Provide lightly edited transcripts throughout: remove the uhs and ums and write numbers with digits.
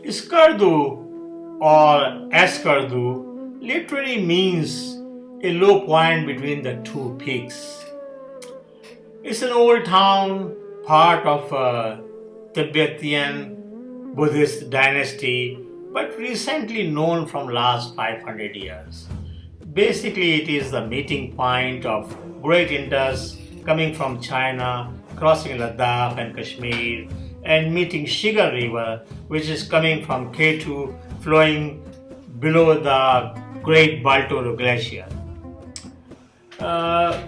Skardu or Skardu literally means a low point between the two peaks. It's an old town, part of a Tibetan Buddhist dynasty, but recently known from last 500 years. Basically, it is the meeting point of great Indus coming from China, crossing Ladakh and Kashmir, and meeting Shigar River, which is coming from K2, flowing below the Great Baltoro Glacier. Uh,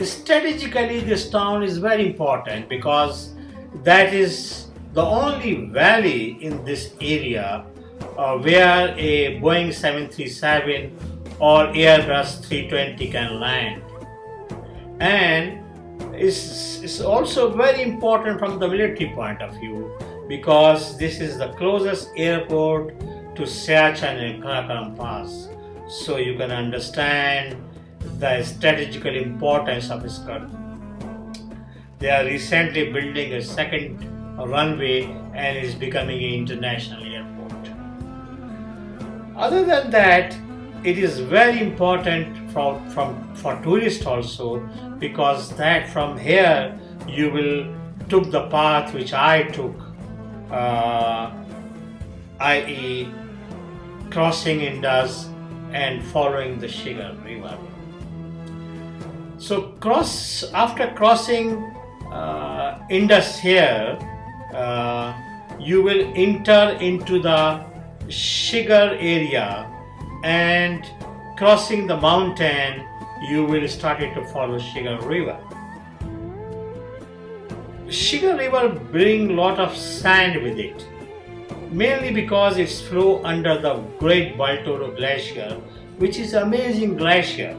Strategically, this town is very important because that is the only valley in this area where a Boeing 737 or Airbus 320 can land. And it's also very important from the military point of view because this is the closest airport to Siachen and Karakoram Pass. So you can understand the strategical importance of Skardu. They are recently building a second runway and is becoming an international airport. Other than that, it is very important for tourists also because that from here you will took the path which I took, i.e. crossing Indus and following the Shigar River. So after crossing Indus here, you will enter into the Shigar area, and crossing the mountain, you will start to follow Shigar River. Shigar River brings lot of sand with it, mainly because it's flow under the Great Baltoro Glacier, which is amazing glacier.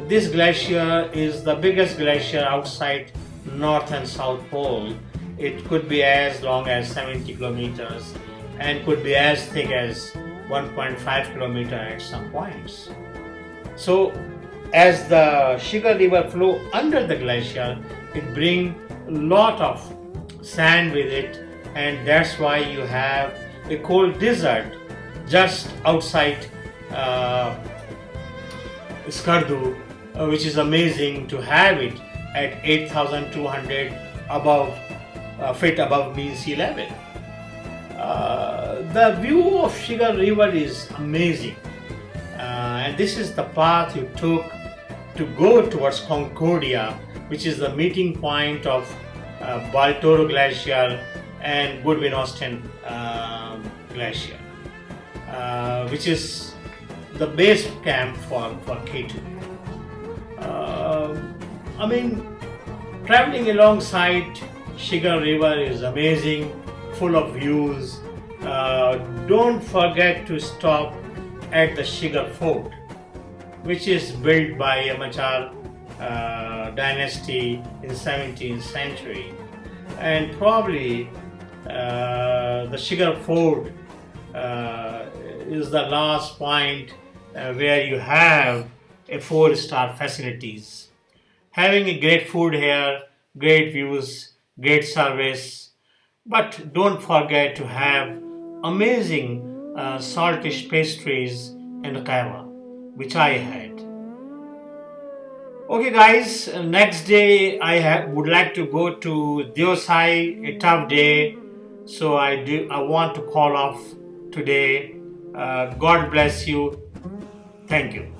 This glacier is the biggest glacier outside North and South Pole. It could be as long as 70 kilometers and could be as thick as 1.5 kilometers at some points. So as the Shigar River flow under the glacier, it brings a lot of sand with it, and that's why you have a cold desert just outside Skardu, which is amazing to have it at 8,200 feet above mean sea level. The view of Shigar River is amazing, and this is the path you took to go towards Concordia, which is the meeting point of Baltoro Glacier and Goodwin-Austen Glacier, which is the base camp for K2. Traveling alongside Shigar River is amazing, full of views. Don't forget to stop at the Shigar Fort, which is built by Yamachar dynasty in 17th century, and probably the Shigar Fort is the last point where you have a 4-star facilities. Having a great food here, great views, great service, but don't forget to have amazing saltish pastries and kava, which I had. Okay guys, next day I would like to go to Diosai, a tough day, so I want to call off today. God bless you. Thank you.